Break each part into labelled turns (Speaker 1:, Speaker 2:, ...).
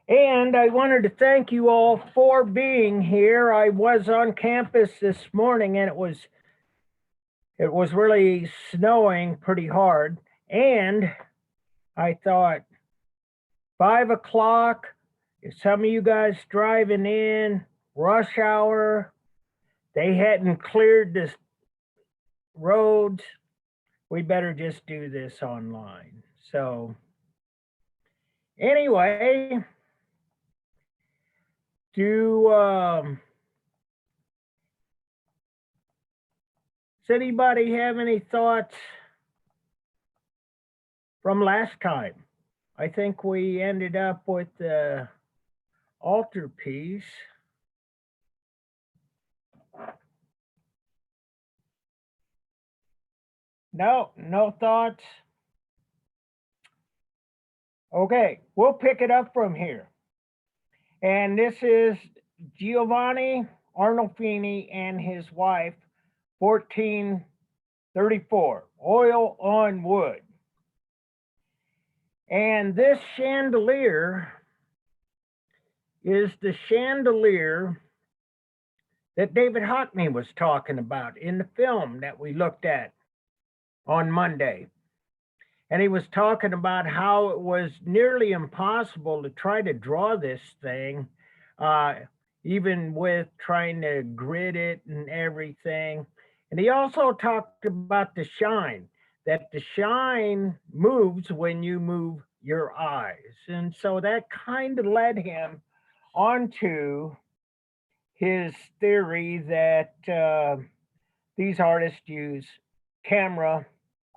Speaker 1: And I wanted to thank you all for being here. I was on campus this morning and it was really snowing pretty hard. And I thought 5 o'clock, if some of you guys driving in, rush hour, they hadn't cleared the roads, we better just do this online. So anyway, do does anybody have any thoughts from last time? I think we ended up with the altarpiece. No, no thoughts. Okay, we'll pick it up from here. And this is Giovanni Arnolfini and his wife, 1434, oil on wood. And this chandelier is the chandelier that David Hockney was talking about in the film that we looked at on Monday. And he was talking about how it was nearly impossible to try to draw this thing, uh, even with trying to grid it and everything. And he also talked about the shine, that the shine moves when you move your eyes. And so that kind of led him onto his theory that these artists use camera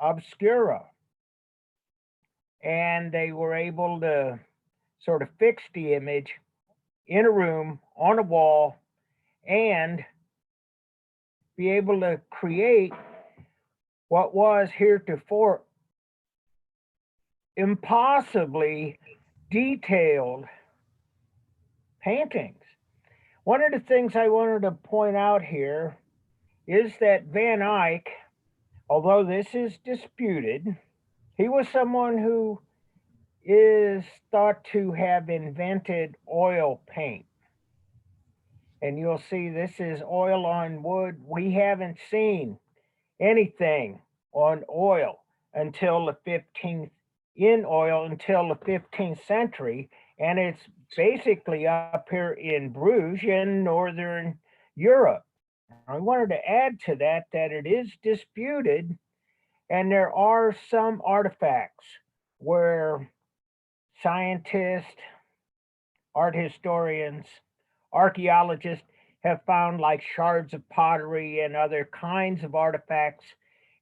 Speaker 1: obscura, and they were able to sort of fix the image in a room on a wall and be able to create what was heretofore impossibly detailed paintings. One of the things I wanted to point out here is that Van Eyck, although this is disputed, he was someone who is thought to have invented oil paint. And you'll see this is oil on wood. We haven't seen anything on oil until the 15th in oil until the 15th century, and it's basically up here in Bruges in northern Europe. I wanted to add to that that it is disputed, and there are some artifacts where scientists, art historians, archaeologists have found like shards of pottery and other kinds of artifacts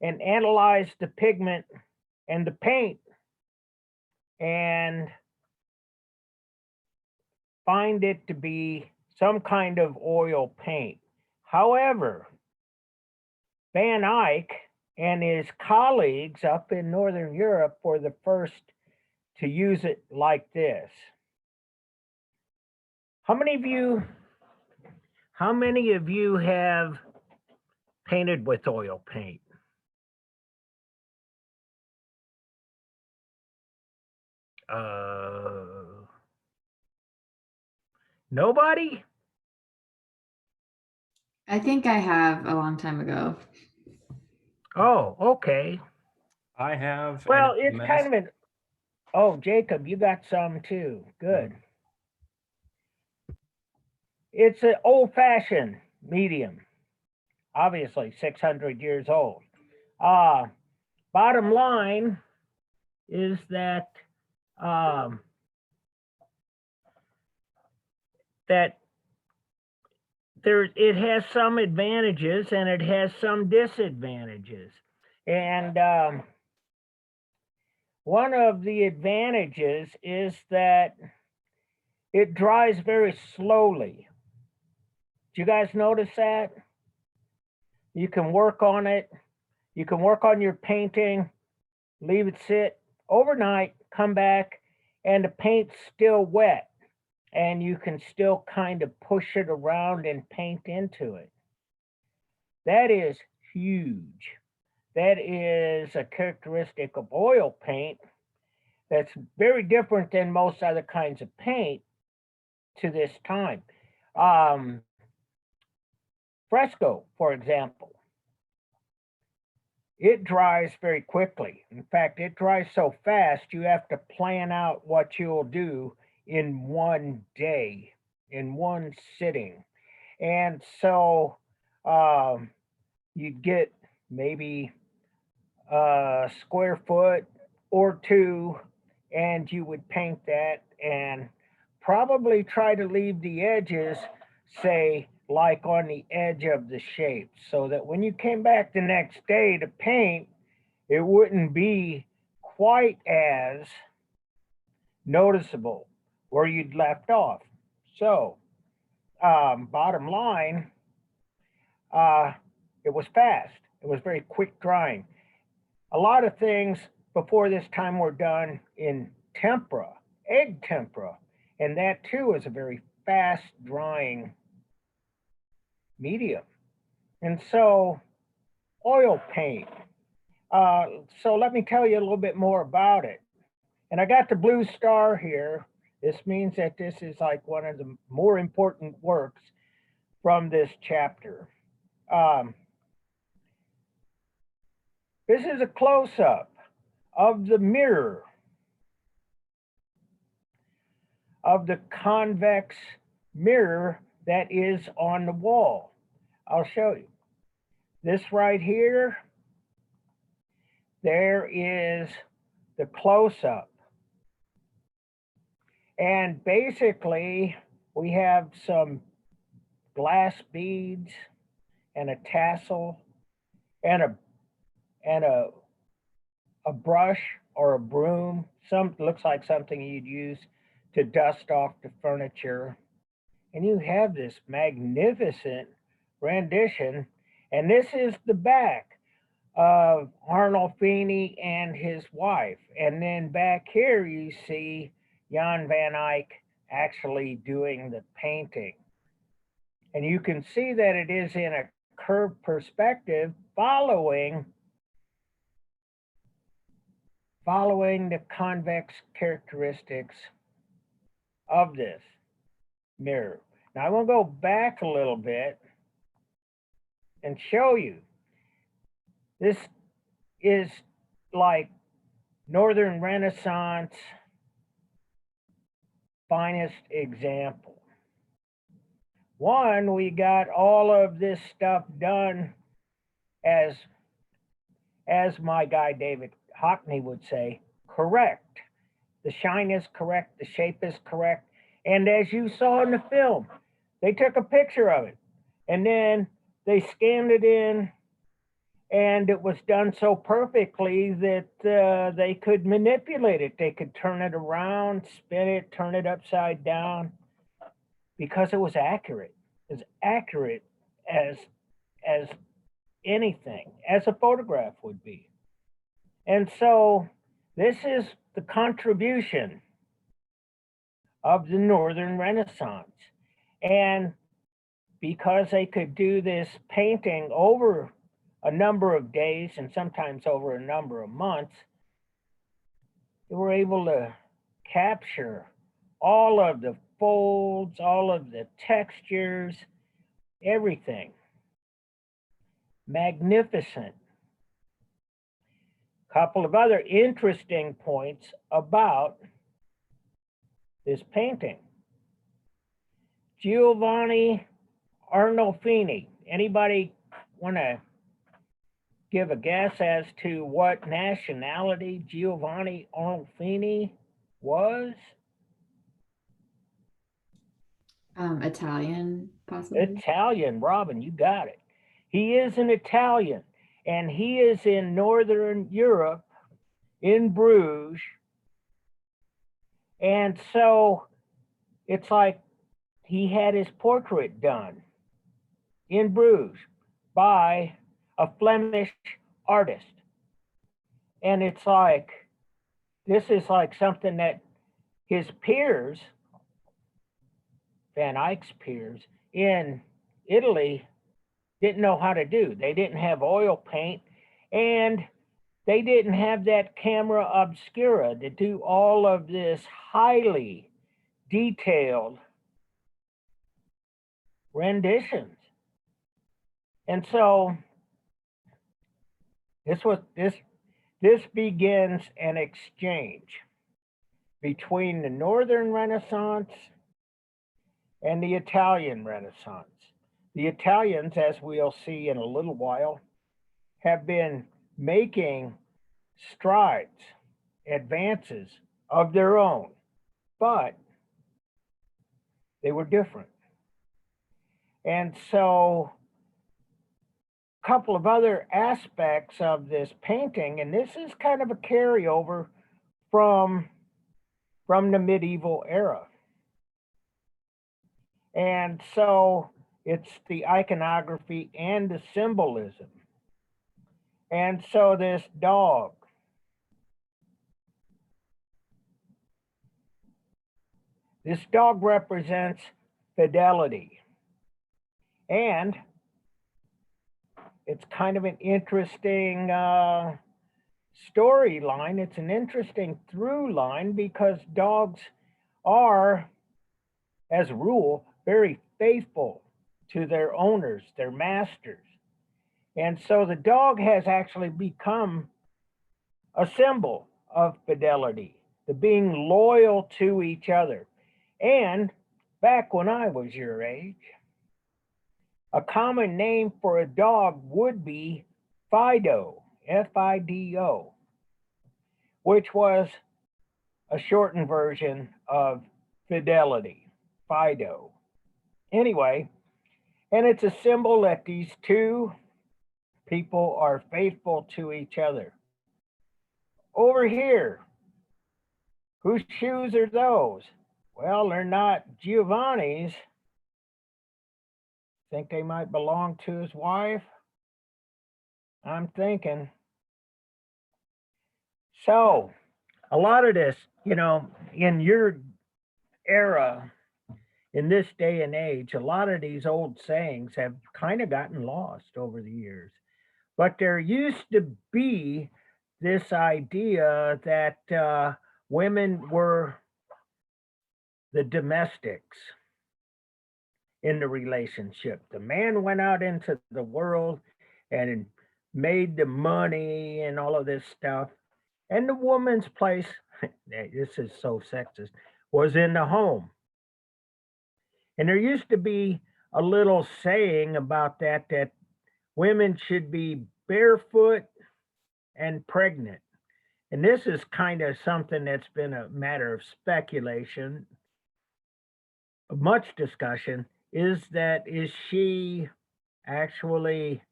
Speaker 1: and analyzed the pigment and the paint and find it to be some kind of oil paint. However, Van Eyck and his colleagues up in Northern Europe were the first to use it like this. How many of you how many of you have painted with oil paint? Uh, Nobody?
Speaker 2: I think I have a long time ago.
Speaker 1: Oh, okay.
Speaker 3: I have, and
Speaker 1: Well,
Speaker 3: it's a
Speaker 1: it's kind
Speaker 3: mess.
Speaker 1: of an oh, Jacob, you got some too.
Speaker 3: Mm.
Speaker 1: Good. It's an old-fashioned medium, obviously 600 years old. Uh, Bottom line is that um, that there it has some advantages and it has some disadvantages. And one of the advantages is that it dries very slowly. Do you guys notice that? You can work on it. You can work on your painting, leave it sit overnight, come back, and the paint's still wet. And you can still kind of push it around and paint into it. That is huge. That is a characteristic of oil paint that's very different than most other kinds of paint to this time. Um, Fresco, for example, it dries very quickly. In fact, it dries so fast you have to plan out what you'll do in one day, in one sitting. And so um, you'd get maybe a square foot or two, and you would paint that and probably try to leave the edges, say, like on the edge of the shape, so that when you came back the next day to paint, it wouldn't be quite as noticeable where you'd left off. So, bottom line, uh, it was fast. It was very quick drying. A lot of things before this time were done in tempera, egg tempera, and that too is a very fast drying medium. And so, oil paint. So let me tell you a little bit more about it. And I got the blue star here. This means that this is like one of the more important works from this chapter. Um, this is a close up of the mirror of the convex mirror that is on the wall. I'll show you. This right here, there is the close up. And basically, we have some glass beads and a tassel and a brush or a broom. Some looks like something you'd use to dust off the furniture. And you have this magnificent rendition. And this is the back of Arnolfini and his wife. And then back here you see Jan van Eyck actually doing the painting. And you can see that it is in a curved perspective following the convex characteristics of this mirror. Now I want to go back a little bit and show you. This is like Northern Renaissance finest example. One, we got all of this stuff done as my guy David Hockney would say, correct. The shine is correct, the shape is correct. And as you saw in the film, they took a picture of it and then they scanned it in, and it was done so perfectly that they could manipulate it. They could turn it around, spin it, turn it upside down, because it was accurate, as accurate as anything, as a photograph would be. And so this is the contribution of the Northern Renaissance. And because they could do this painting over a number of days and sometimes over a number of months, they were able to capture all of the folds, all of the textures, everything. Magnificent. Couple of other interesting points about this painting. Giovanni Arnolfini. Anybody want to give a guess as to what nationality Giovanni Arnolfini was?
Speaker 2: Italian, possibly.
Speaker 1: Italian, Robin, you got it. He is an Italian, and he is in Northern Europe, in Bruges. And so it's like he had his portrait done in Bruges by a Flemish artist. And it's like, this is like something that his peers, Van Eyck's peers in Italy, didn't know how to do. They didn't have oil paint, and they didn't have that camera obscura to do all of this highly detailed renditions. And so this begins an exchange between the Northern Renaissance and the Italian Renaissance. The Italians, as we'll see in a little while, have been making strides, advances of their own, but they were different. And so a couple of other aspects of this painting, and this is kind of a carryover from the medieval era. And so it's the iconography and the symbolism. And so this dog, represents fidelity. And it's kind of an interesting storyline. It's an interesting through line because dogs are, as a rule, very faithful to their owners, their masters. And so the dog has actually become a symbol of fidelity, the being loyal to each other. And back when I was your age, a common name for a dog would be Fido, Fido, which was a shortened version of fidelity, Fido. Anyway, and it's a symbol that these two people are faithful to each other. Over here, whose shoes are those? Well, they're not Giovanni's. Think they might belong to his wife? I'm thinking. So, a lot of this, in your era, in this day and age, a lot of these old sayings have kind of gotten lost over the years. But there used to be this idea that women were the domestics in the relationship. The man went out into the world and made the money and all of this stuff. And the woman's place, this is so sexist, was in the home. And there used to be a little saying about that women should be barefoot and pregnant. And this is kind of something that's been a matter of speculation, much discussion, is she actually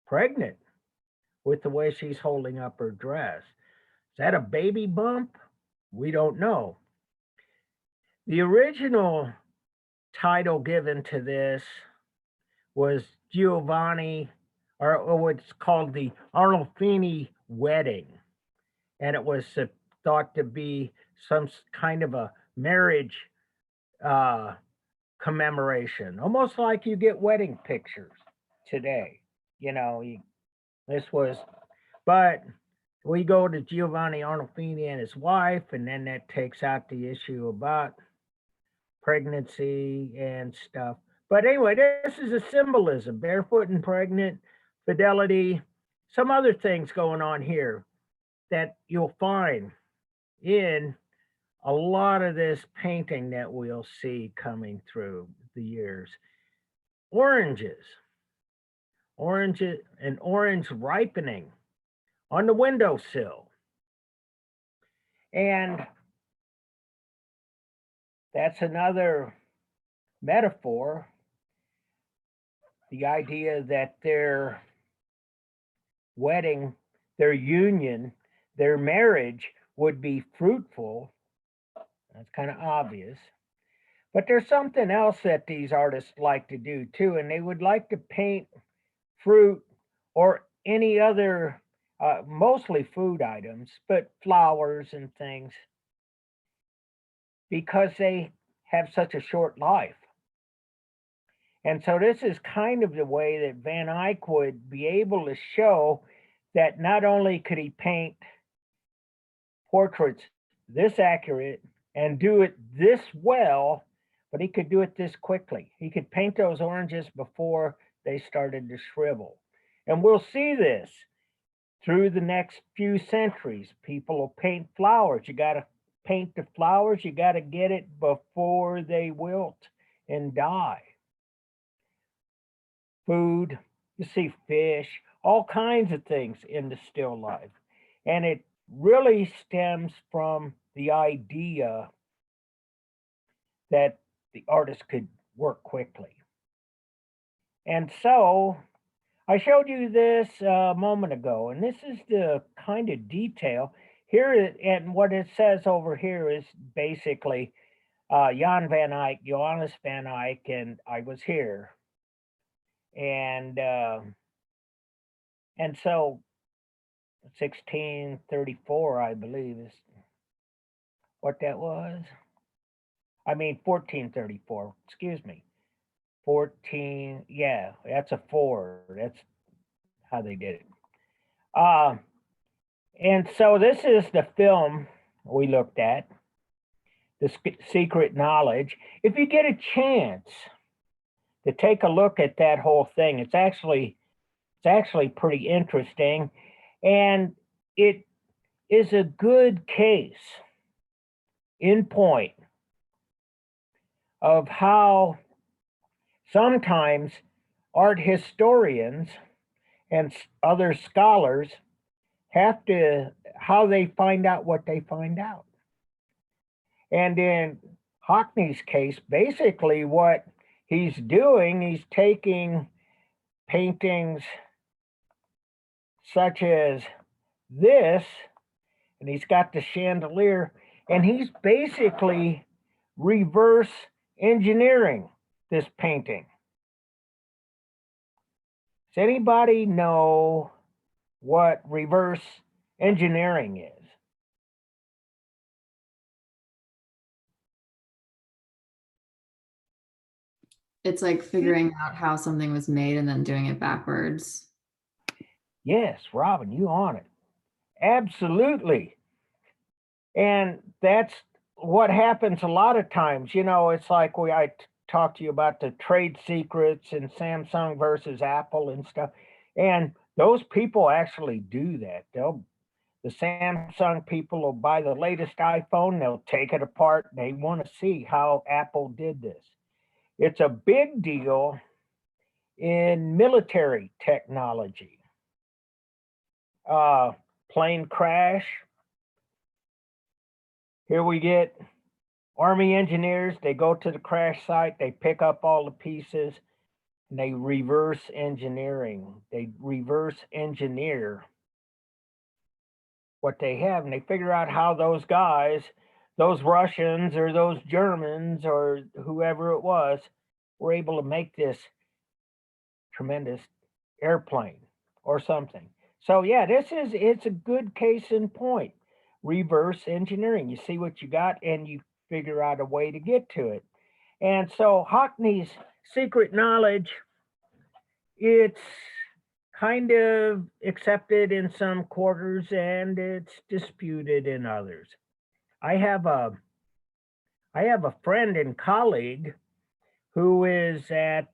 Speaker 1: pregnant with the way she's holding up her dress? Is that a baby bump? We don't know. The original title given to this was Giovanni, or what's called the Arnolfini wedding. And it was thought to be some kind of a marriage commemoration, almost like you get wedding pictures today. This was, but we go to Giovanni Arnolfini and his wife, and then that takes out the issue about pregnancy and stuff. But anyway, this is a symbolism, barefoot and pregnant, fidelity, some other things going on here that you'll find in a lot of this painting that we'll see coming through the years. Oranges, and orange ripening on the windowsill. And that's another metaphor, the idea that their wedding, their union, their marriage would be fruitful. That's kind of obvious. But there's something else that these artists like to do too, and they would like to paint fruit or any other, mostly food items, but flowers and things, because they have such a short life. And so this is kind of the way that Van Eyck would be able to show that not only could he paint portraits this accurate and do it this well, but he could do it this quickly. He could paint those oranges before they started to shrivel. And we'll see this through the next few centuries. People will paint flowers. You got to paint the flowers, you got to get it before they wilt and die. Food, you see fish, all kinds of things in the still life. And it really stems from the idea that the artist could work quickly. And so I showed you this a moment ago, and this is the kind of detail here. And what it says over here is basically Jan van Eyck, Johannes van Eyck, and I was here. And so 1634, I believe, is what that was. I mean, 1434, excuse me. 14, yeah, that's a 4. That's how they did it. And so this is the film we looked at, The Secret Knowledge. If you get a chance to take a look at that whole thing, it's actually pretty interesting, and it is a good case in point of how sometimes art historians and other scholars how they find out what they find out. And in Hockney's case, basically what he's doing, he's taking paintings such as this, and he's got the chandelier, and he's basically reverse engineering this painting. Does anybody know what reverse engineering is?
Speaker 2: It's like figuring out how something was made and then doing it backwards.
Speaker 1: Yes, Robin, you on it. Absolutely. And that's what happens a lot of times. You know, it's like I talked to you about the trade secrets and Samsung versus Apple and stuff. And those people actually do that. The Samsung people will buy the latest iPhone, they'll take it apart. They want to see how Apple did this. It's a big deal in military technology. Plane crash. Here we get Army engineers. They go to the crash site, they pick up all the pieces, and they reverse engineering. They reverse engineer what they have, and they figure out how those guys, those Russians or those Germans or whoever it was, were able to make this tremendous airplane or something. So yeah, it's a good case in point. Reverse engineering. You see what you got and you figure out a way to get to it. And so Hockney's Secret Knowledge, it's kind of accepted in some quarters and it's disputed in others. I have a friend and colleague who is at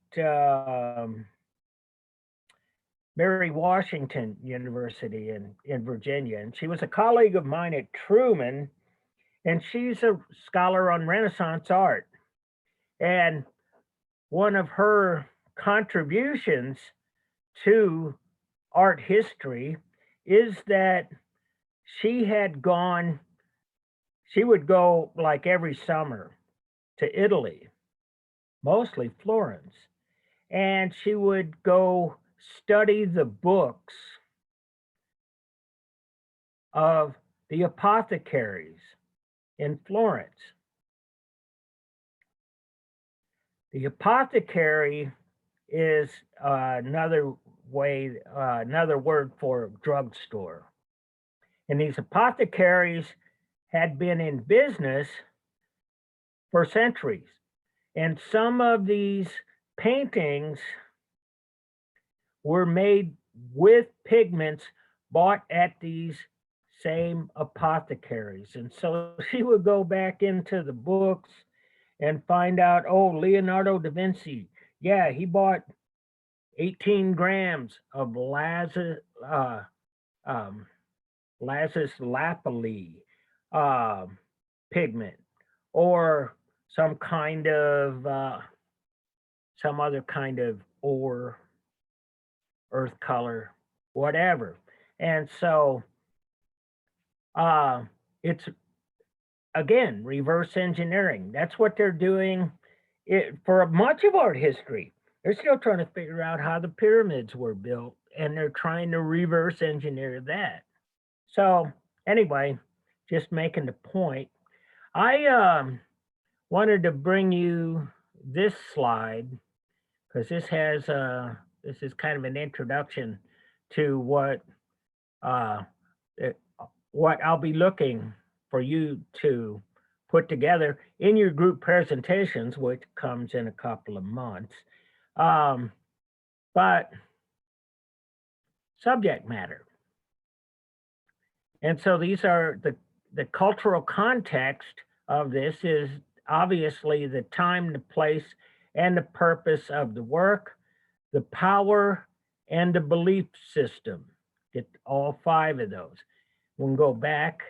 Speaker 1: Mary Washington University in Virginia, and she was a colleague of mine at Truman, and she's a scholar on Renaissance art. And one of her contributions to art history is that she would go like every summer to Italy, mostly Florence, and she would go study the books of the apothecaries in Florence. The apothecary is another word for drugstore. And these apothecaries had been in business for centuries. And some of these paintings were made with pigments bought at these same apothecaries. And so she would go back into the books and find out, oh, Leonardo da Vinci, yeah, he bought 18 grams of um, Lazarus lapilli pigment, or some kind of some other kind of ore, earth color, whatever. And so it's again reverse engineering. That's what they're doing for much of art history. They're still trying to figure out how the pyramids were built, and they're trying to reverse engineer that. So anyway, just making the point. I wanted to bring you this slide because this is kind of an introduction to uh, what I'll be looking for you to put together in your group presentations, which comes in a couple of months. But subject matter. And so these are the cultural context of this is obviously the time, the place, and the purpose of the work, the power, and the belief system. Get all 5 of those. We can go back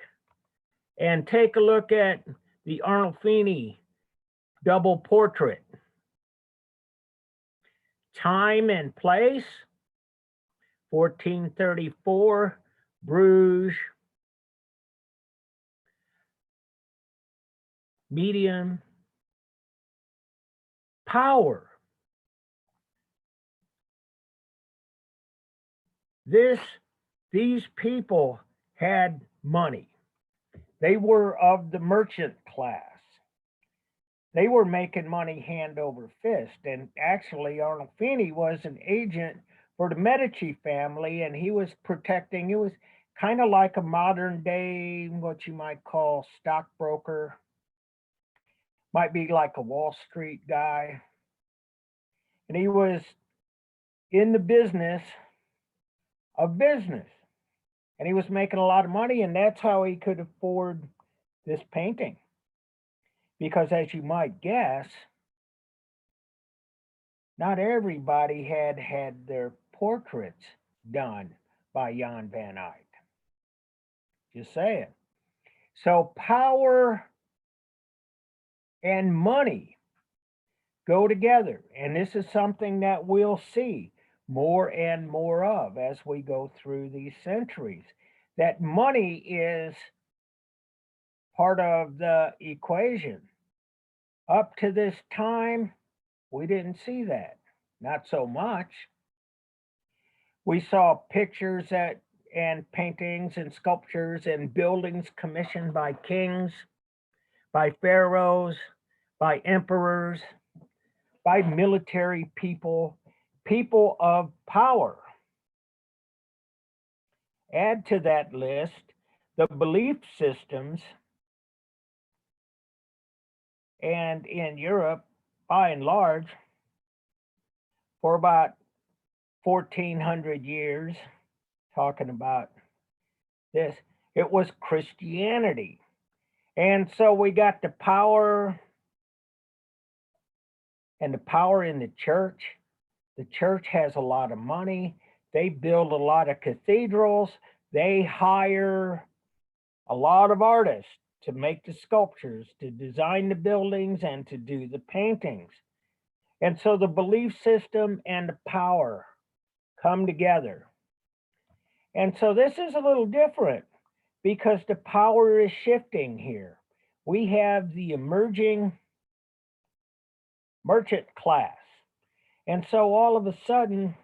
Speaker 1: and take a look at the Arnolfini double portrait. Time and place, 1434, Bruges. Medium. Power. These people had money. They were of the merchant class. They were making money hand over fist. And actually, Arnolfini was an agent for the Medici family, and he was kind of like a modern day, what you might call stockbroker, might be like a Wall Street guy. And he was in the business of business. And he was making a lot of money, and that's how he could afford this painting. Because as you might guess, not everybody had their portraits done by Jan van Eyck. Just saying. So power and money go together. And this is something that we'll see more and more of as we go through these centuries. That money is part of the equation. Up to this time, we didn't see that. Not so much. We saw pictures and paintings and sculptures and buildings commissioned by kings, by pharaohs, by emperors, by military people, people of power. Add to that list the belief systems, and in Europe, by and large, for about 1400 years, talking about this, it was Christianity. And so we got the power and the power in the church. The church has a lot of money. They build a lot of cathedrals. They hire a lot of artists to make the sculptures, to design the buildings, and to do the paintings. And so the belief system and the power come together. And so this is a little different because the power is shifting here. We have the emerging merchant class. And so all of a sudden,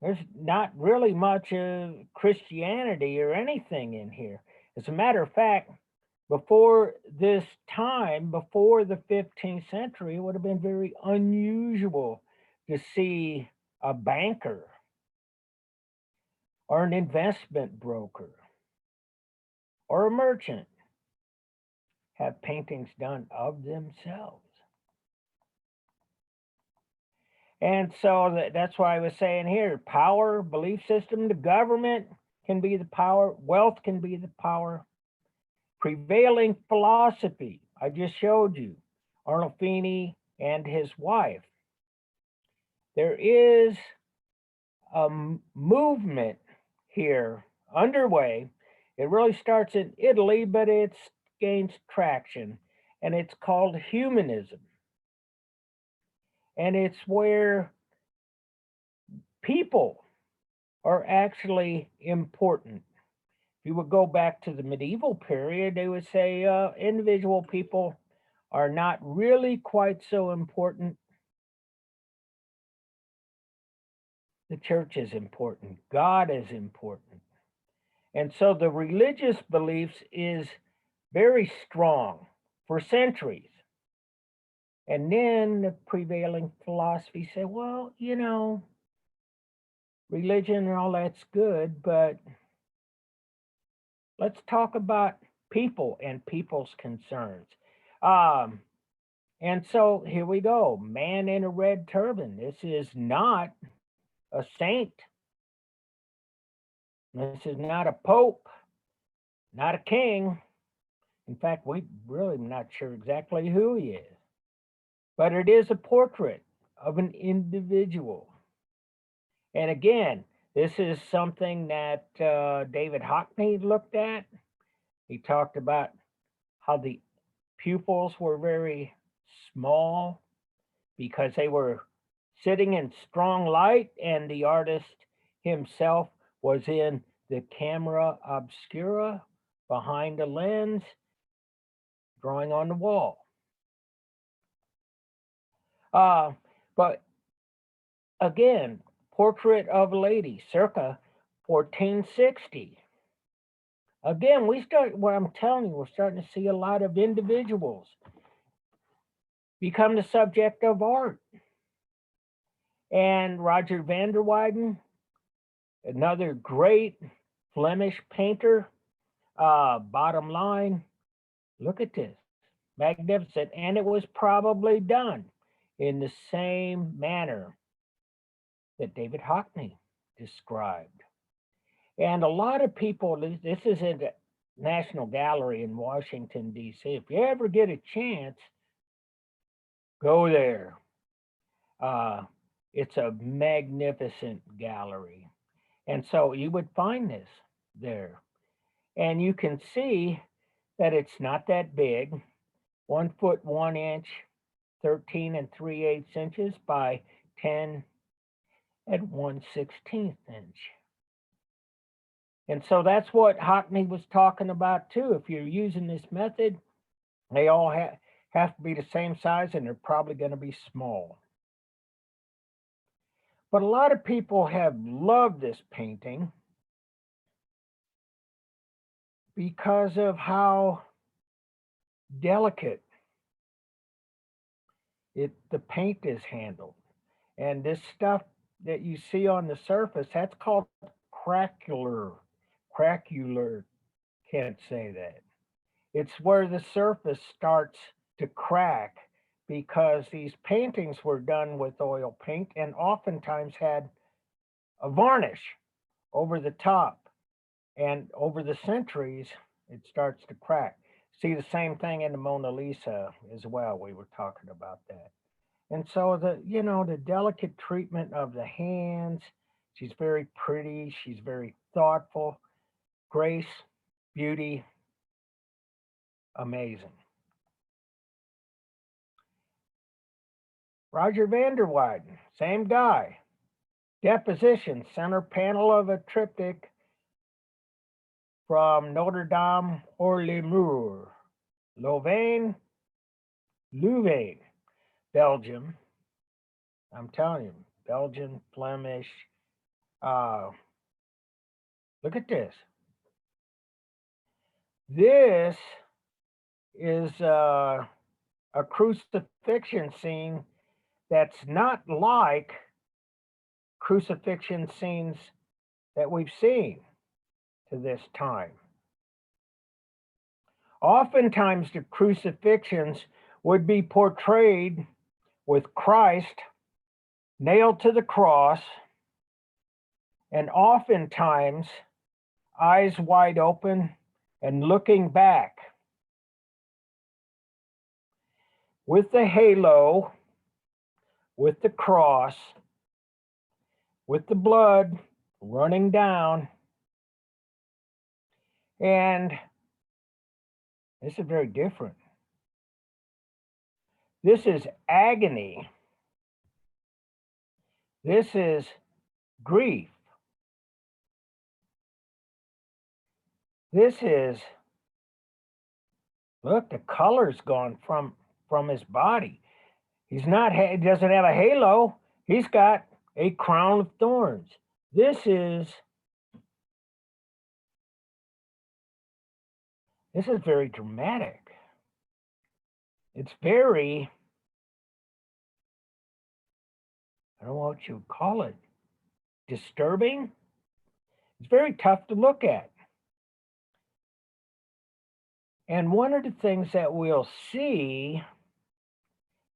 Speaker 1: there's not really much of Christianity or anything in here. As a matter of fact, before this time, before the 15th century, it would have been very unusual to see a banker or an investment broker or a merchant have paintings done of themselves. And so that's why I was saying here, power, belief system, the government can be the power, wealth can be the power, prevailing philosophy, I just showed you, Arnolfini and his wife. There is a movement here underway. It really starts in Italy, but it gains traction, and it's called humanism. And it's where people are actually important. If you would go back to the medieval period, they would say individual people are not really quite so important. The church is important. God is important. And so the religious beliefs is very strong for centuries. And then the prevailing philosophy said, well, religion and all that's good, but let's talk about people and people's concerns. Um, and so here we go. Man in a red turban. This is not a saint. This is not a pope, not a king. In fact, we really not sure exactly who he is. But it is a portrait of an individual. And again, this is something that David Hockney looked at. He talked about how the pupils were very small because they were sitting in strong light, and the artist himself was in the camera obscura behind a lens, drawing on the wall. But again, portrait of a lady, circa 1460. Again, what I'm telling you, we're starting to see a lot of individuals become the subject of art. And Roger van der Weyden, another great Flemish painter, bottom line, look at this, magnificent. And it was probably done in the same manner that David Hockney described. And a lot of people, this is in the National Gallery in Washington, D.C. If you ever get a chance, go there. It's a magnificent gallery. And so you would find this there. And you can see that it's not that big, 1 foot 1 inch, 13 3/8 inches by 10 1/16 inch. And so that's what Hockney was talking about too. If you're using this method, they all have to be the same size, and they're probably going to be small. But a lot of people have loved this painting because of how delicate the paint is handled. And this stuff that you see on the surface, that's called craquelure. Craquelure, can't say that. It's where the surface starts to crack because these paintings were done with oil paint and oftentimes had a varnish over the top. And over the centuries, it starts to crack. See the same thing in the Mona Lisa as well. We were talking about that. And so the delicate treatment of the hands, she's very pretty, she's very thoughtful, grace, beauty, amazing. Roger van der Weyden, same guy. Deposition, center panel of a triptych from Notre Dame or Lemur, Louvain, Belgium. I'm telling you, Belgian, Flemish. Look at this. This is a crucifixion scene that's not like crucifixion scenes that we've seen to this time. Oftentimes, the crucifixions would be portrayed with Christ nailed to the cross, and oftentimes eyes wide open and looking back. with the halo, with the cross, with the blood running down. And this is very different. This is agony. This is grief. This is, look, the color's gone from his body. He doesn't have a halo. He's got a crown of thorns. This is very dramatic. It's very, I don't know what you would call it, disturbing. It's very tough to look at. And one of the things that we'll see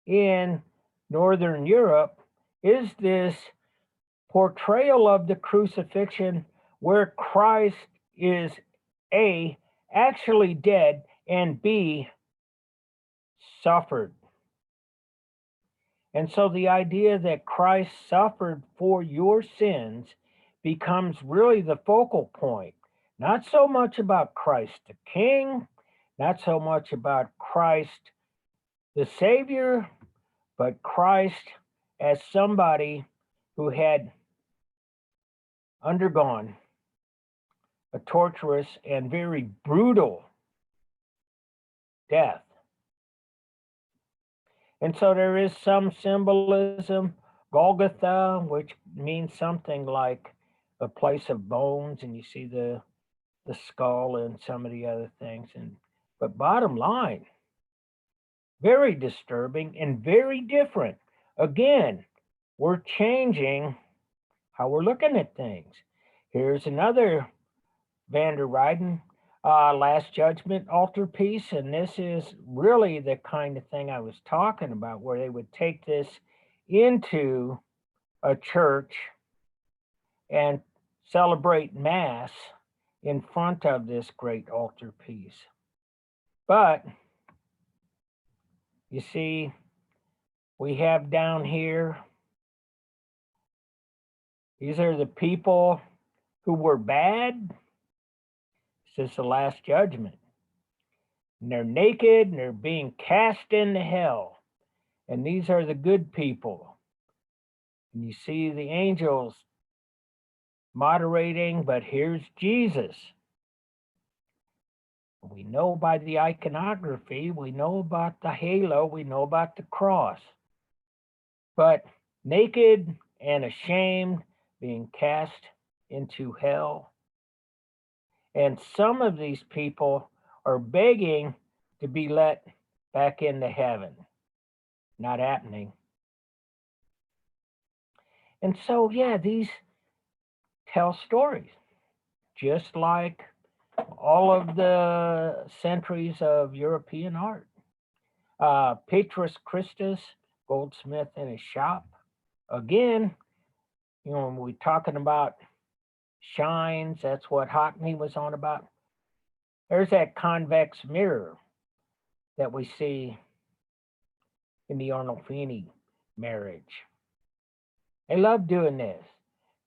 Speaker 1: in Northern Europe is this portrayal of the crucifixion where Christ is A, actually dead, and B, suffered. And so the idea that Christ suffered for your sins becomes really the focal point. Not so much about Christ the King, not so much about Christ the Savior, but Christ as somebody who had undergone a torturous and very brutal death. And so there is some symbolism. Golgotha, which means something like a place of bones, and you see the skull and some of the other things. But bottom line, very disturbing and very different. Again, we're changing how we're looking at things. Here's another Van der Weyden Last Judgment altarpiece, and this is really the kind of thing I was talking about, where they would take this into a church and celebrate Mass in front of this great altarpiece. But you see, we have down here, these are the people who were bad. This is the Last Judgment. And they're naked and they're being cast into hell. And these are the good people. And you see the angels moderating, but here's Jesus. We know by the iconography, we know about the halo, we know about the cross. But naked and ashamed, being cast into hell. And some of these people are begging to be let back into heaven. Not happening. And so, yeah, these tell stories, just like all of the centuries of European art. Petrus Christus, goldsmith in his shop. Again, you know, when we're talking about shines, that's what Hockney was on about. There's that convex mirror that we see in the Arnolfini marriage. They love doing this.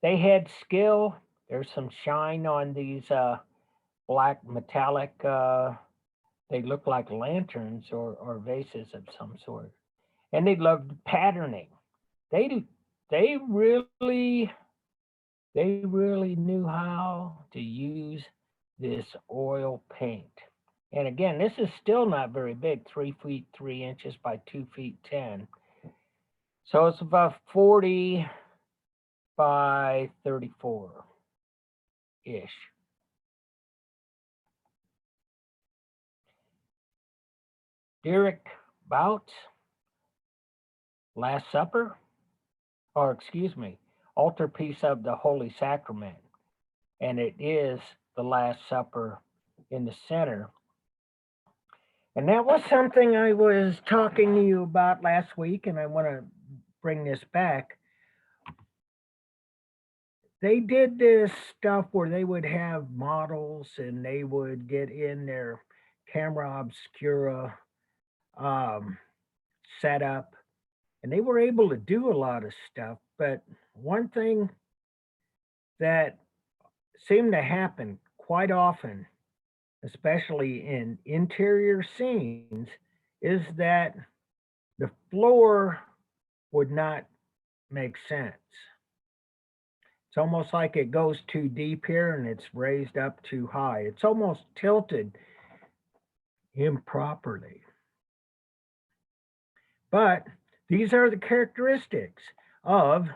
Speaker 1: They had skill. There's some shine on these black metallic, they look like lanterns or vases of some sort. And they loved patterning. They really knew how to use this oil paint. And again, this is still not very big, 3 feet 3 inches by 2 feet 10. So it's about 40 by 34-ish. Dietrich Bout's Last Supper, or excuse me, altarpiece of the Holy Sacrament. And it is the Last Supper in the center. And that was something I was talking to you about last week, and I want to bring this back. They did this stuff where they would have models and they would get in their camera obscura set up, and they were able to do a lot of stuff. But one thing that seemed to happen quite often, especially in interior scenes, is that the floor would not make sense. It's almost like it goes too deep here and it's raised up too high. It's almost tilted improperly. But these are the characteristics of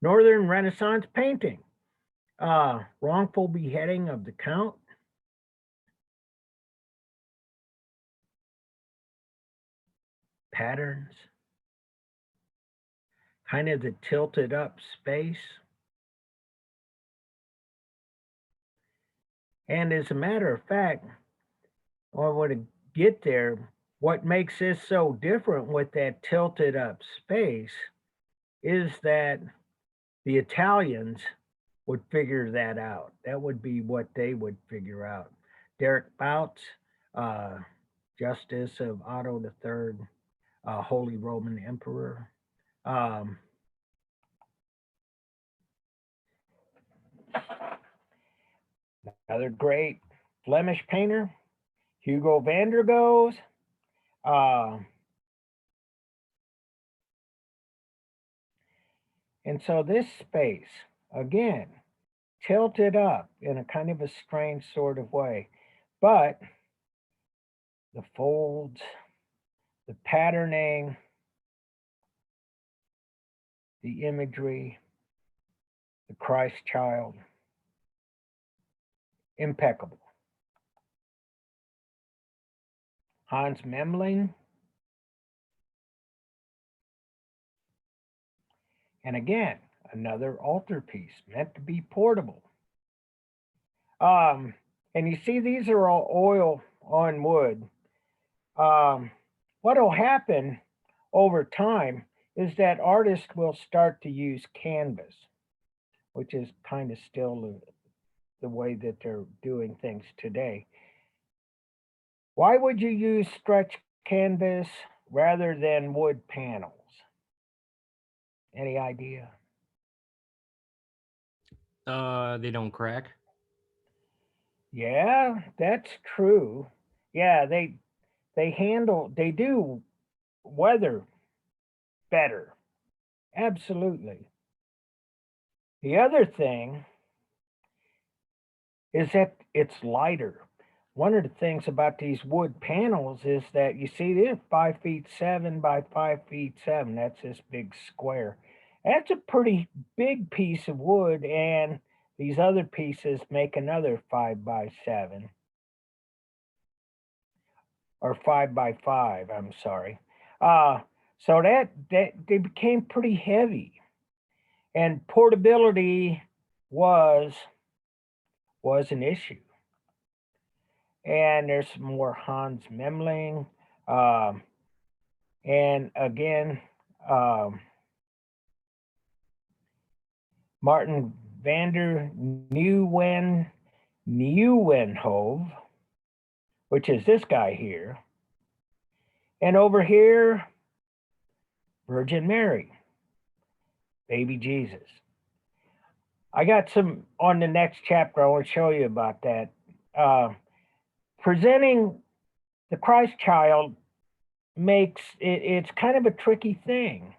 Speaker 1: Northern Renaissance painting. Wrongful beheading of the Count, patterns, kind of the tilted up space. And as a matter of fact, I want to get there. What makes this so different with that tilted up space is that the Italians would figure that out. That would be what they would figure out. Derek Bouts, Justice of Otto III, Holy Roman Emperor. Another great Flemish painter, Hugo van der Goes. And so this space, again, tilted up in a kind of a strange sort of way. But the folds, the patterning, the imagery, the Christ child, impeccable. Hans Memling. And again, another altarpiece meant to be portable. And you see, these are all oil on wood. What will happen over time is that artists will start to use canvas, which is kind of still the way that they're doing things today. Why would you use stretch canvas rather than wood panels? Any idea?
Speaker 3: They don't crack.
Speaker 1: Yeah, that's true. Yeah, they do weather better. Absolutely. The other thing is that it's lighter. One of the things about these wood panels is that you see this 5'7" by 5'7". That's this big square. That's a pretty big piece of wood, and these other pieces make another 5'7" or 5'5". I'm sorry. So that they became pretty heavy, and portability was an issue. And there's some more Hans Memling. And again, Martin van der Nieuwenhove, which is this guy here. And over here, Virgin Mary, baby Jesus. I got some on the next chapter. I want to show you about that. Presenting the Christ child makes it's kind of a tricky thing.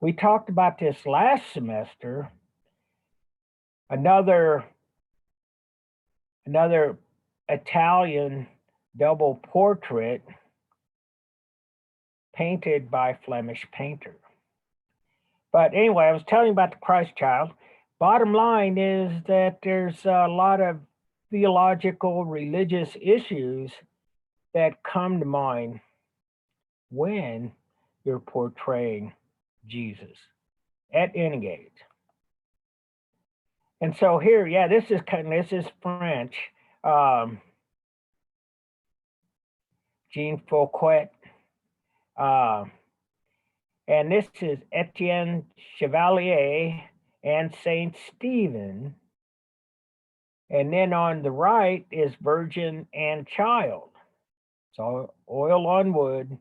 Speaker 1: We talked about this last semester. Another Italian double portrait painted by Flemish painter. But anyway, I was telling you about the Christ child. Bottom line is that there's a lot of theological, religious issues that come to mind when you're portraying Jesus at any age. And so here, yeah, this is French. Jean Fouquet. And this is Etienne Chevalier and Saint Stephen. And then on the right is Virgin and Child. So oil on wood.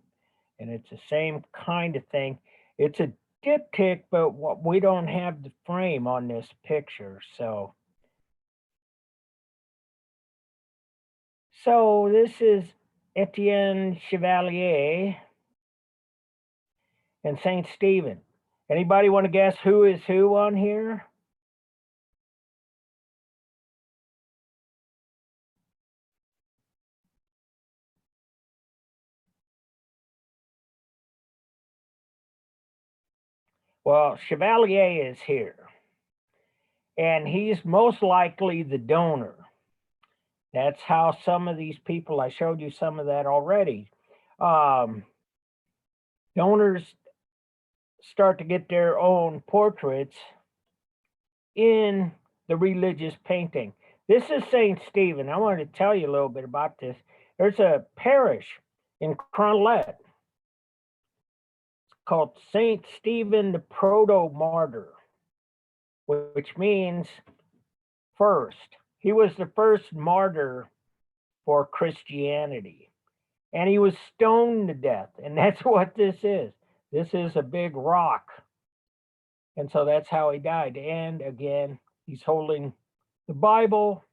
Speaker 1: and it's the same kind of thing. It's a diptych, but what we don't have the frame on this picture. So this is Etienne Chevalier and Saint Stephen. Anybody want to guess who is who on here? Well, Chevalier is here, and he's most likely the donor. That's how some of these people, I showed you some of that already. Donors start to get their own portraits in the religious painting. This is St. Stephen. I wanted to tell you a little bit about this. There's a parish in Cronlet called St. Stephen the Proto-Martyr, which means first. He was the first martyr for Christianity, and he was stoned to death. And that's what this is. This is a big rock. And so that's how he died. And again, he's holding the Bible,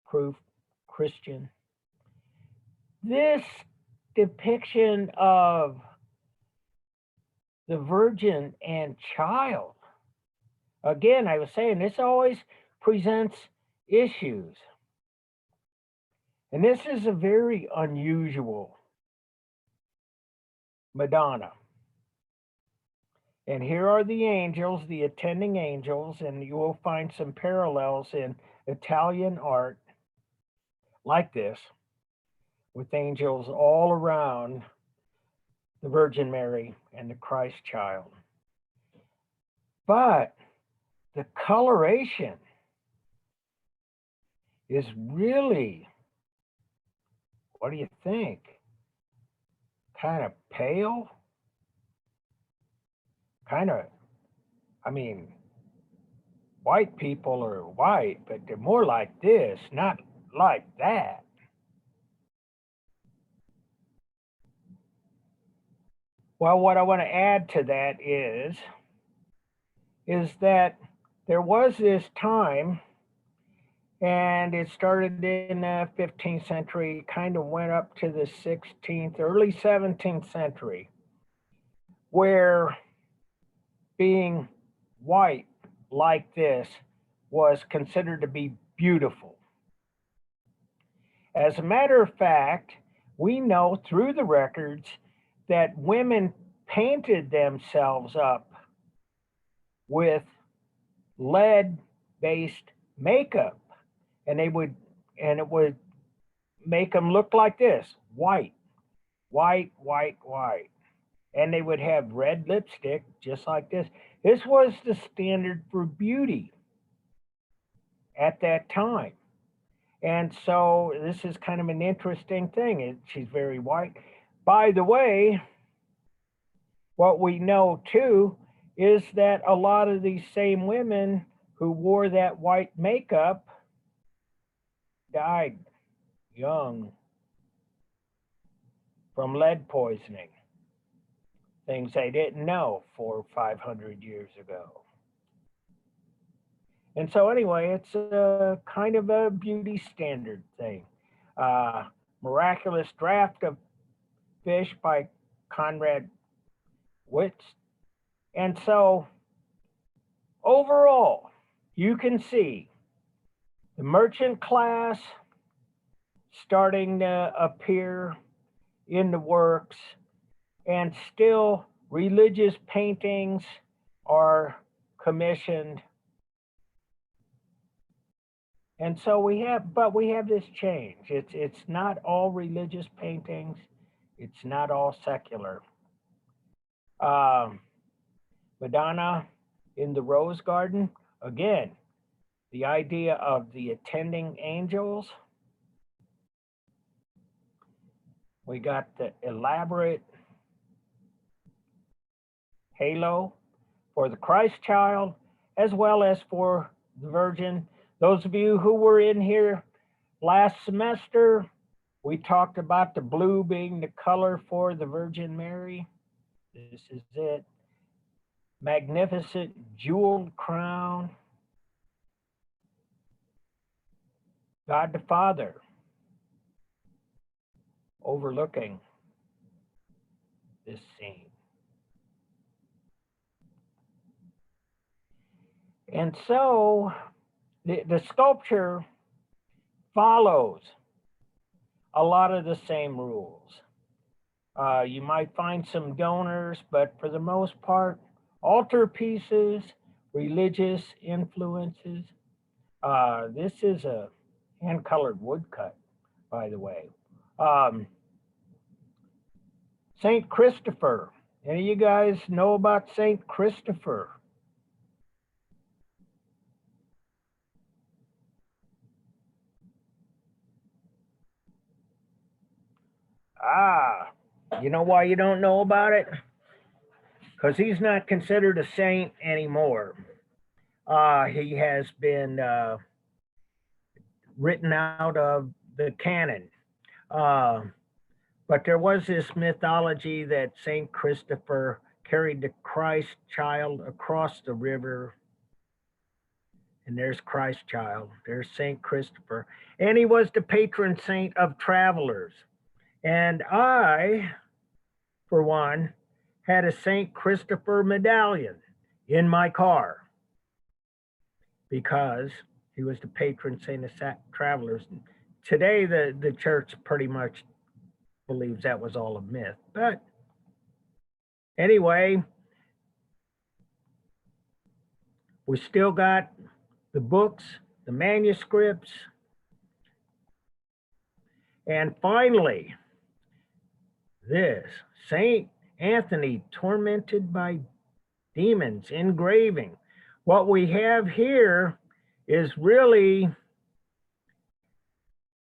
Speaker 1: proof Christian. This depiction of the Virgin and Child, again, I was saying this always presents issues. And this is a very unusual Madonna. And here are the angels, the attending angels, and you will find some parallels in Italian art like this, with angels all around the Virgin Mary and the Christ child. But the coloration is really, what do you think? Kind of pale? White people are white, but they're more like this, not like that. Well, what I want to add to that is that there was this time, and it started in the 15th century, kind of went up to the 16th, early 17th century, where being white like this was considered to be beautiful. As a matter of fact, we know through the records that women painted themselves up with lead-based makeup, and it would make them look like this: white, white, white, white. And they would have red lipstick, just like this. This was the standard for beauty at that time. And so this is kind of an interesting thing. She's very white. By the way, what we know too is that a lot of these same women who wore that white makeup died young from lead poisoning. Things they didn't know 400 or 500 years ago. And so anyway, it's a kind of a beauty standard thing. Miraculous Draft of Fish by Conrad Witz. And so overall, you can see the merchant class starting to appear in the works, and still religious paintings are commissioned. And so we have this change. It's not all religious paintings. It's not all secular. Madonna in the Rose Garden, again, the idea of the attending angels. We got the elaborate halo for the Christ child, as well as for the Virgin. Those of you who were in here last semester We talked about the blue being the color for the Virgin Mary. This is it. Magnificent jeweled crown. God the Father overlooking this scene. And so the sculpture follows a lot of the same rules. You might find some donors, but for the most part, altar pieces, religious influences. This is a hand-colored woodcut, by the way. Saint Christopher. Any of you guys know about Saint Christopher? You know why you don't know about it? Because he's not considered a saint anymore. He has been written out of the canon. But there was this mythology that Saint Christopher carried the Christ child across the river. And there's Christ child, there's Saint Christopher. And he was the patron saint of travelers. And I, for one, had a Saint Christopher medallion in my car because he was the patron saint of travelers. Today, the church pretty much believes that was all a myth. But anyway, we still got the books, the manuscripts. And finally, this Saint Anthony tormented by demons engraving. What we have here is really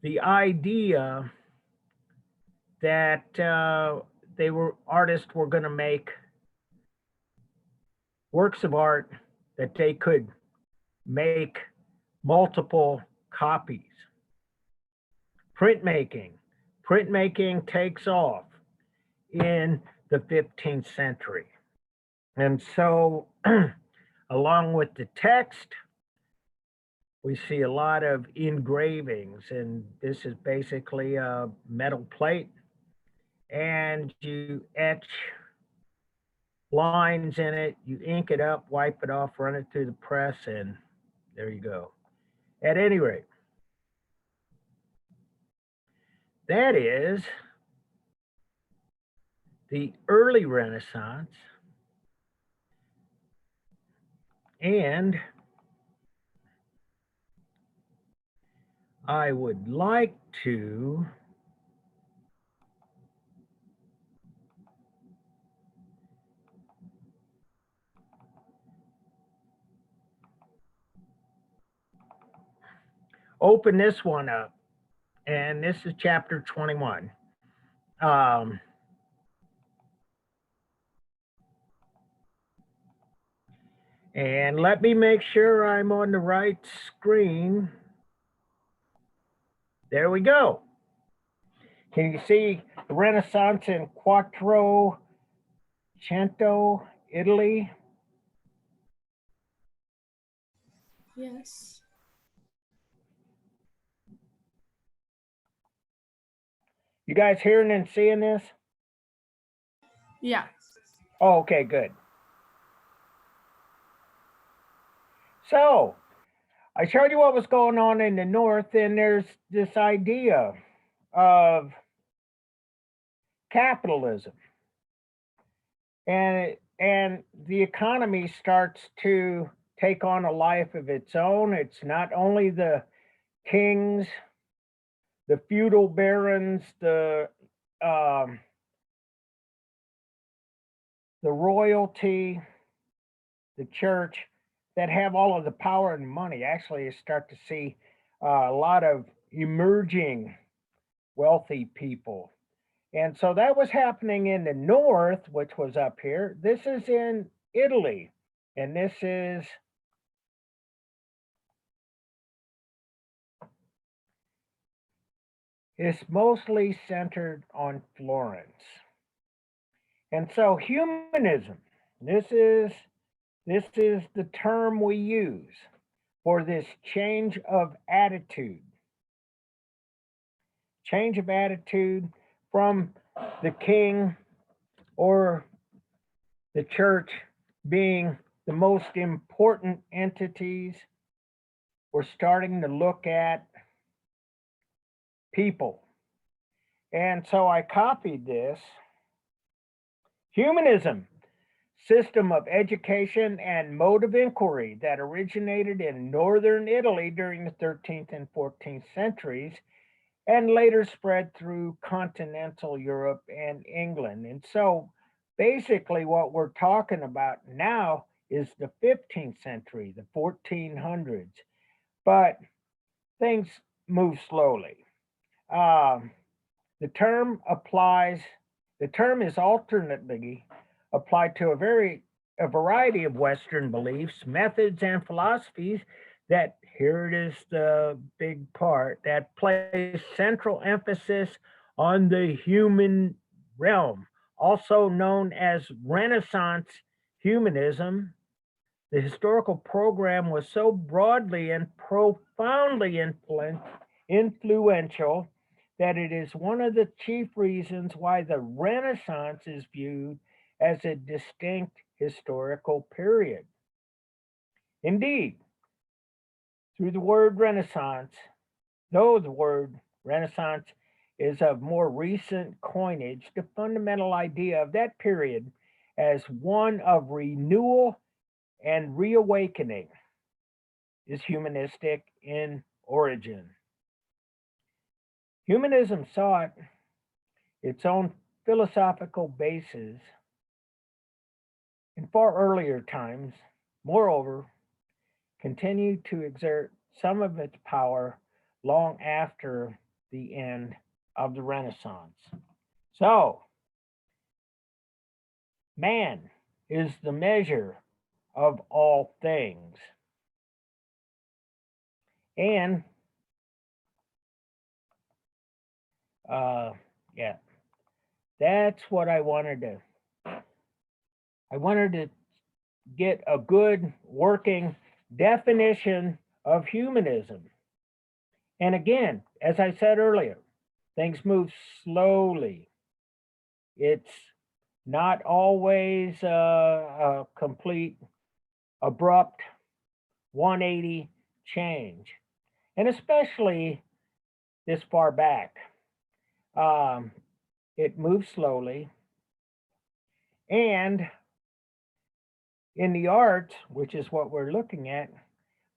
Speaker 1: the idea that artists were going to make works of art that they could make multiple copies. Printmaking takes off in the 15th century. And so along with the text, we see a lot of engravings, and this is basically a metal plate, and you etch lines in it, you ink it up, wipe it off, run it through the press, and there you go. At any rate, that is the early Renaissance, and I would like to open this one up, and this is chapter 21. And let me make sure I'm on the right screen. There we go. Can you see the Renaissance in Quattrocento, Italy?
Speaker 4: Yes.
Speaker 1: You guys hearing and seeing this?
Speaker 4: Yeah.
Speaker 1: Oh, okay, good. So I showed you what was going on in the north, and there's this idea of capitalism. And the economy starts to take on a life of its own. It's not only the kings, the feudal barons, the royalty, the church that have all of the power and money. Actually, you start to see a lot of emerging wealthy people. And so that was happening in the north, which was up here. This is in Italy, and this is is mostly centered on Florence. And so humanism, this is the term we use for this change of attitude. Change of attitude from the king or the church being the most important entities. We're starting to look at people. And so I copied this. Humanism, system of education and mode of inquiry that originated in northern Italy during the 13th and 14th centuries and later spread through continental Europe and England. And so basically, what we're talking about now is the 15th century, the 1400s, but things move slowly. The term applies, the term is alternately applied to a variety of Western beliefs, methods, and philosophies that, here it is the big part, that place central emphasis on the human realm, also known as Renaissance humanism. The historical program was so broadly and profoundly influential that it is one of the chief reasons why the Renaissance is viewed as a distinct historical period. Indeed, through the word Renaissance, though the word Renaissance is of more recent coinage, the fundamental idea of that period as one of renewal and reawakening is humanistic in origin. Humanism sought its own philosophical basis in far earlier times, moreover, continued to exert some of its power long after the end of the Renaissance. So, man is the measure of all things. And yeah, that's what I wanted to get a good working definition of humanism. And again, as I said earlier, things move slowly. It's not always a complete, abrupt 180 change, and especially this far back. It moves slowly. And in the arts, which is what we're looking at,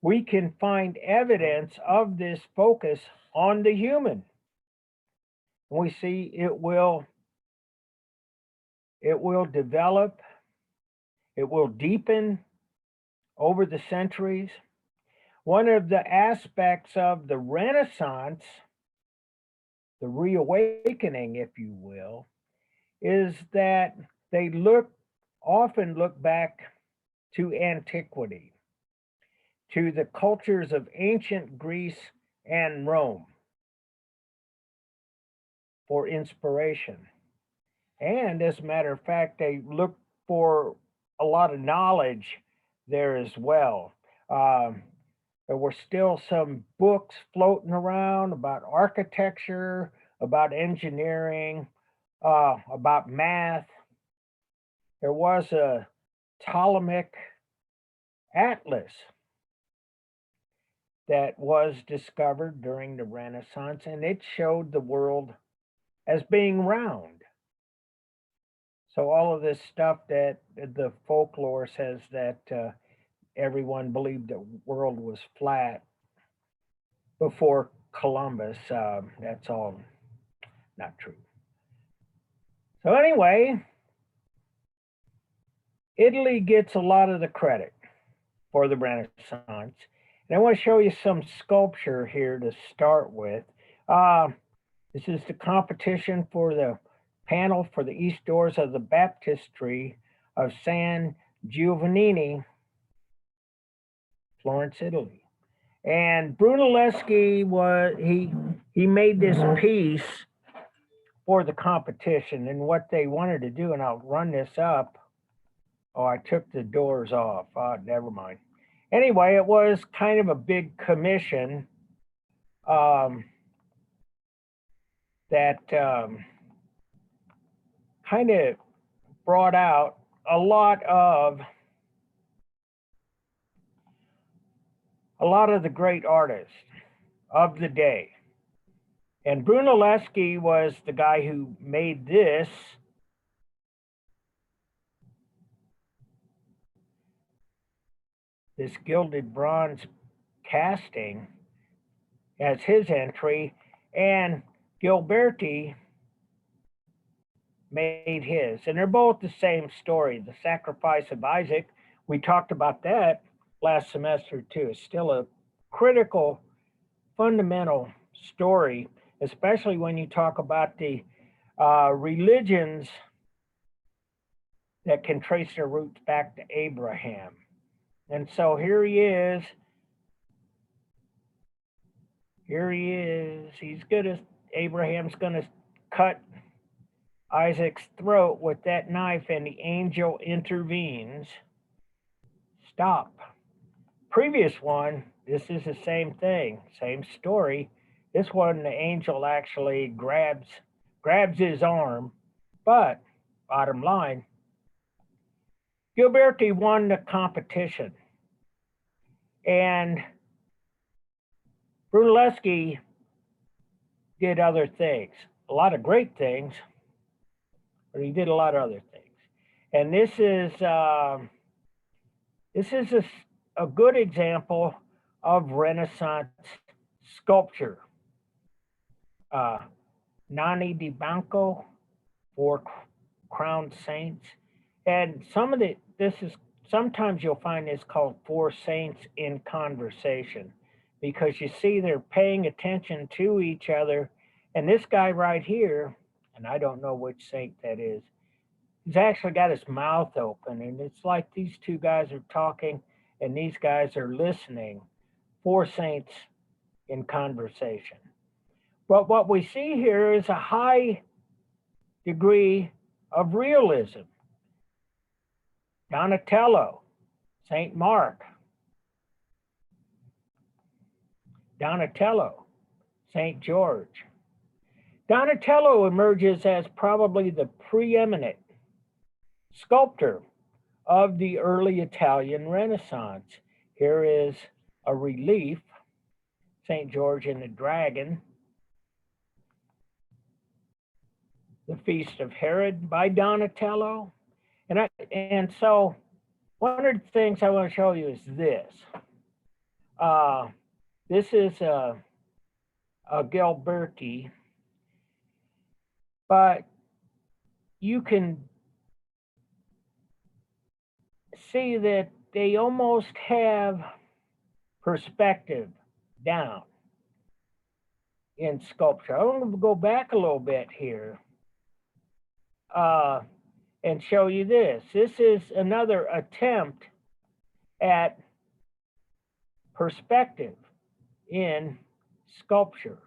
Speaker 1: we can find evidence of this focus on the human. We see it will develop, it will deepen over the centuries. One of the aspects of the Renaissance, the reawakening, if you will, is that they often look back to antiquity, to the cultures of ancient Greece and Rome for inspiration. And as a matter of fact, they look for a lot of knowledge there as well. There were still some books floating around about architecture, about engineering, about math. There was a Ptolemaic atlas that was discovered during the Renaissance, and it showed the world as being round. So all of this stuff that the folklore says that everyone believed the world was flat before Columbus, that's all not true. So anyway, Italy gets a lot of the credit for the Renaissance. And I want to show you some sculpture here to start with. This is the competition for the panel for the east doors of the baptistry of San Giovannini, Florence, Italy. And Brunelleschi he made this piece for the competition, and what they wanted to do, and I'll run this up. Oh, I took the doors off. Never mind. Anyway, it was kind of a big commission that kind of brought out a lot of the great artists of the day. And Brunelleschi was the guy who made this gilded bronze casting as his entry, and Gilberti made his. And they're both the same story. The Sacrifice of Isaac, we talked about that last semester too. It's still a critical, fundamental story, especially when you talk about the religions that can trace their roots back to Abraham. And so here he is. Abraham's gonna cut Isaac's throat with that knife, and the angel intervenes. Stop. Previous one, this is the same thing, same story. This one, the angel actually grabs his arm, but bottom line, Gilberti won the competition, and Brunelleschi did other things, a lot of great things, but he did a lot of other things. And this is a good example of Renaissance sculpture. Nani di Banco, Four Crowned Saints. And sometimes you'll find this called Four Saints in Conversation, because you see they're paying attention to each other. And this guy right here, and I don't know which saint that is, he's actually got his mouth open, and it's like these two guys are talking and these guys are listening. Four saints in conversation. But what we see here is a high degree of realism. Donatello, St. Mark. Donatello, St. George. Donatello emerges as probably the preeminent sculptor of the early Italian Renaissance. Here is a relief, St. George and the Dragon, the Feast of Herod by Donatello. And so one of the things I want to show you is this. This is a Gilberti, but you can see that they almost have perspective down in sculpture. I want to go back a little bit here and show you this. This is another attempt at perspective in sculpture.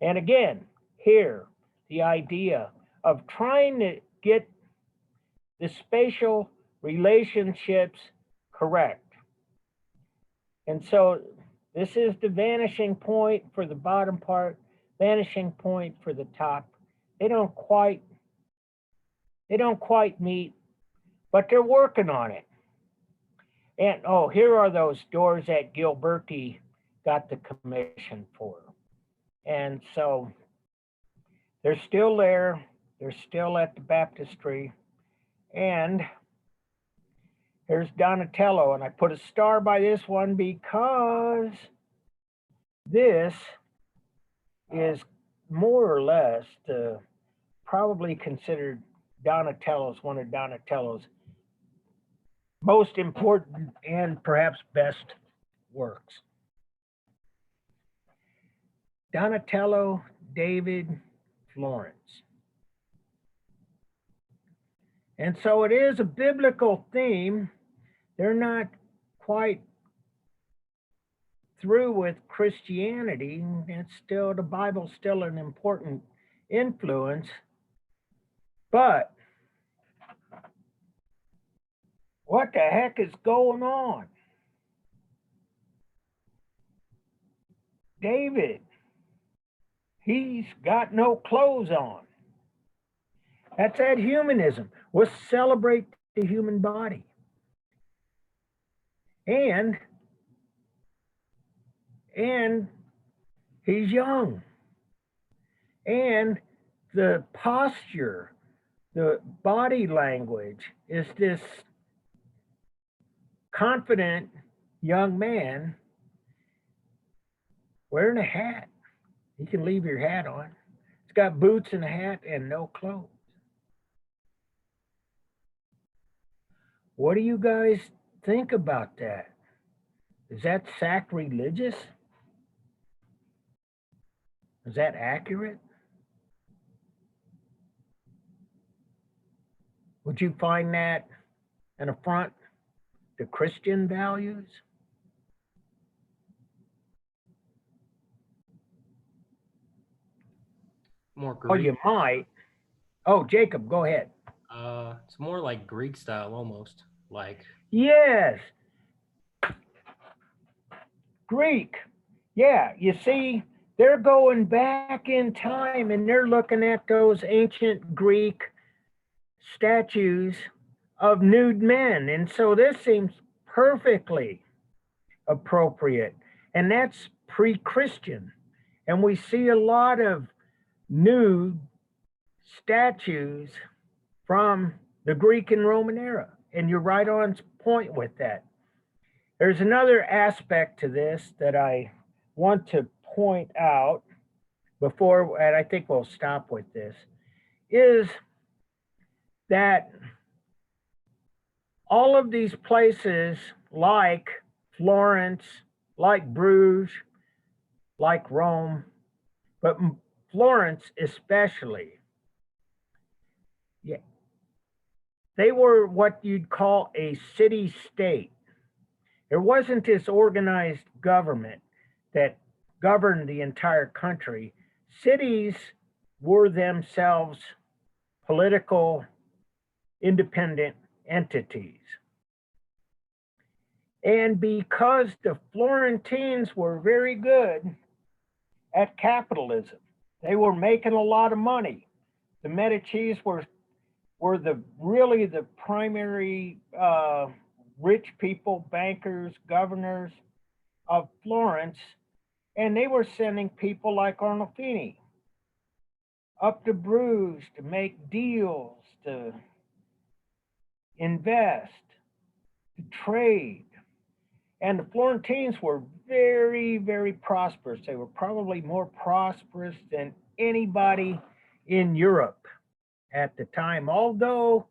Speaker 1: And again, here, the idea of trying to get the spatial relationships correct. And so this is the vanishing point for the bottom part, vanishing point for the top. They don't quite meet, but they're working on it. And oh, here are those doors that Gilberti got the commission for. And so they're still there. They're still at the baptistry. And here's Donatello. And I put a star by this one because this is more or less probably considered one of Donatello's most important and perhaps best works. Donatello, David, Florence. And so it is a biblical theme. They're not quite through with Christianity, it's still, the Bible's still an important influence. But what the heck is going on? David, he's got no clothes on. That's that humanism. We'll celebrate the human body. And he's young. And the posture, the body language is this confident young man wearing a hat. You can leave your hat on. It's got boots and a hat and no clothes. What do you guys think about that? Is that sacrilegious? Is that accurate? Would you find that an affront to Christian values?
Speaker 3: More
Speaker 1: Oh,
Speaker 3: Greek.
Speaker 1: you might. Oh, Jacob, go ahead.
Speaker 3: It's more like Greek style almost. Like,
Speaker 1: Yes. Greek. Yeah, you see, they're going back in time and they're looking at those ancient Greek statues of nude men. And so this seems perfectly appropriate. And that's pre-Christian. And we see a lot of nude statues from the Greek and Roman era. And you're right on point with that. There's another aspect to this that I want to point out before, and I think we'll stop with this, is that all of these places like Florence, like Bruges, like Rome, but Florence especially, yeah, they were what you'd call a city-state. There wasn't this organized government that governed the entire country. Cities were themselves political, independent entities. And because the Florentines were very good at capitalism, they were making a lot of money. The Medicis were really the primary rich people, bankers, governors of Florence, and they were sending people like Arnolfini up to Bruges to make deals, to invest, to trade. And the Florentines were very, very prosperous. They were probably more prosperous than anybody in Europe at the time, although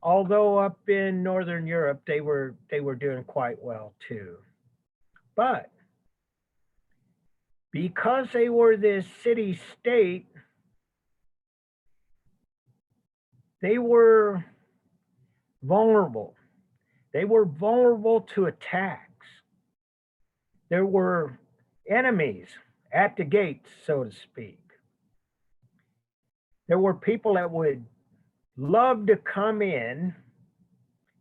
Speaker 1: up in Northern Europe, they were doing quite well too. But because they were this city-state, they were vulnerable. They were vulnerable to attacks. There were enemies at the gates, so to speak. There were people that would love to come in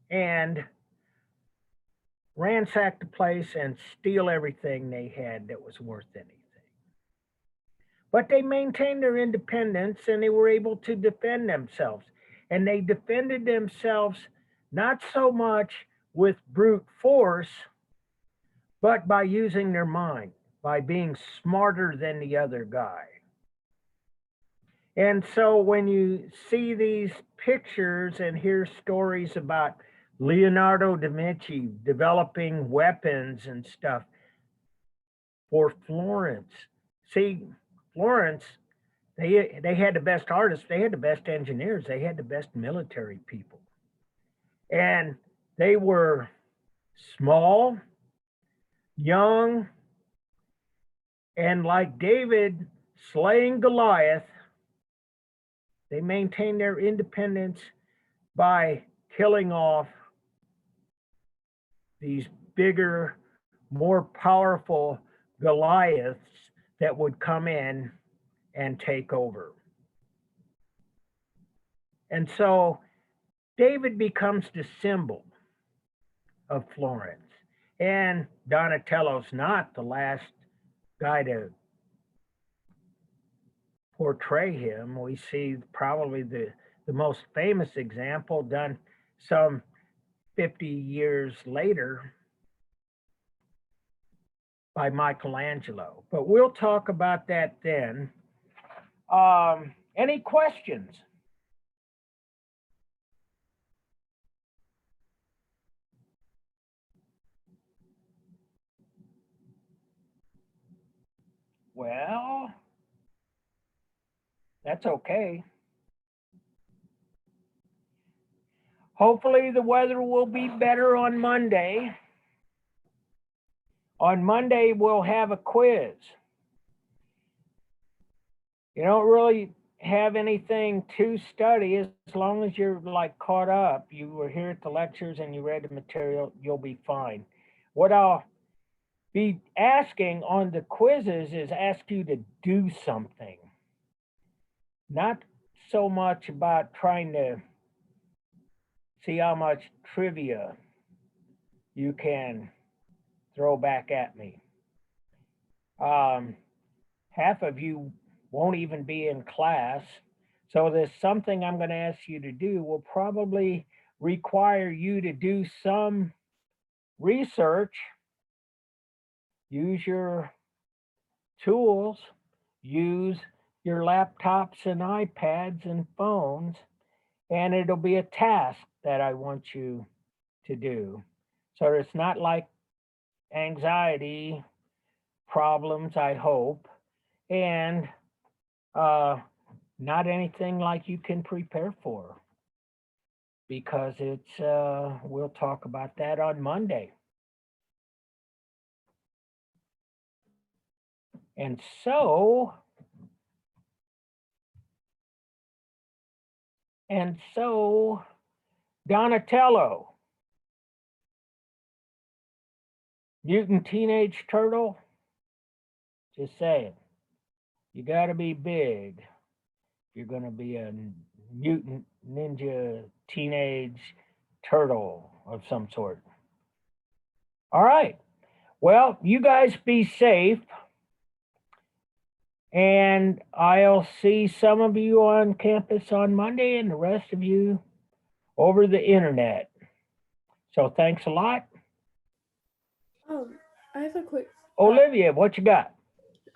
Speaker 1: and ransack the place and steal everything they had that was worth anything. But they maintained their independence and they were able to defend themselves. And they defended themselves not so much with brute force, but by using their mind, by being smarter than the other guy. And so when you see these pictures and hear stories about Leonardo da Vinci developing weapons and stuff for Florence, see, Florence, they had the best artists, they had the best engineers, they had the best military people. And they were small, young, and like David slaying Goliath, they maintained their independence by killing off these bigger, more powerful Goliaths that would come in and take over. And so David becomes the symbol of Florence. And Donatello's not the last guy to portray him. We see probably the most famous example done some 50 years later by Michelangelo. But we'll talk about that then. Any questions? Well, that's okay. Hopefully the weather will be better on Monday. On Monday, we'll have a quiz. You don't really have anything to study as long as you're like caught up. You were here at the lectures and you read the material, you'll be fine. What I'll be asking on the quizzes is ask you to do something. Not so much about trying to see how much trivia you can throw back at me. Half of you won't even be in class. So there's something I'm going to ask you to do will probably require you to do some research, use your tools, use your laptops and iPads and phones, and it'll be a task that I want you to do. So it's not like anxiety problems, I hope, and not anything like you can prepare for, because it's, we'll talk about that on Monday. And so, Donatello, Mutant Teenage Turtle, just saying, you got to be big. You're going to be a mutant ninja teenage turtle of some sort. All right. Well, you guys be safe. And I'll see some of you on campus on Monday and the rest of you over the internet. So thanks a lot.
Speaker 4: I have a quick.
Speaker 1: Olivia, what you got?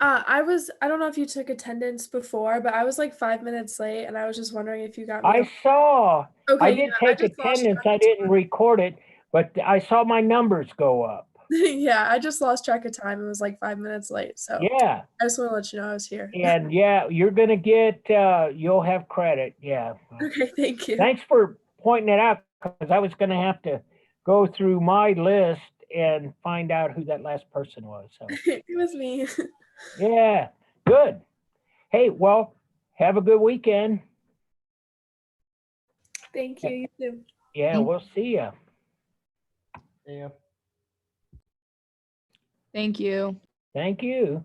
Speaker 4: I don't know if you took attendance before, but I was like 5 minutes late, and I was just wondering if you got me.
Speaker 1: I saw.
Speaker 4: Okay,
Speaker 1: I did
Speaker 4: yeah,
Speaker 1: take
Speaker 4: just lost
Speaker 1: attendance.
Speaker 4: track
Speaker 1: I
Speaker 4: of
Speaker 1: didn't
Speaker 4: time.
Speaker 1: record it, but I saw my numbers go up.
Speaker 4: Yeah, I just lost track of time. It was like 5 minutes late, so
Speaker 1: Yeah.
Speaker 4: I just want to let you know I was here.
Speaker 1: And yeah, you're going to get, you'll have credit. Yeah.
Speaker 4: Okay, thank you.
Speaker 1: Thanks for pointing it out, because I was going to have to go through my list and find out who that last person was. So
Speaker 4: It was me.
Speaker 1: yeah, good. Hey, well, have a good weekend.
Speaker 4: Thank you. You too.
Speaker 1: Yeah, we'll see ya.
Speaker 3: Yeah.
Speaker 5: Thank you.
Speaker 1: Thank you.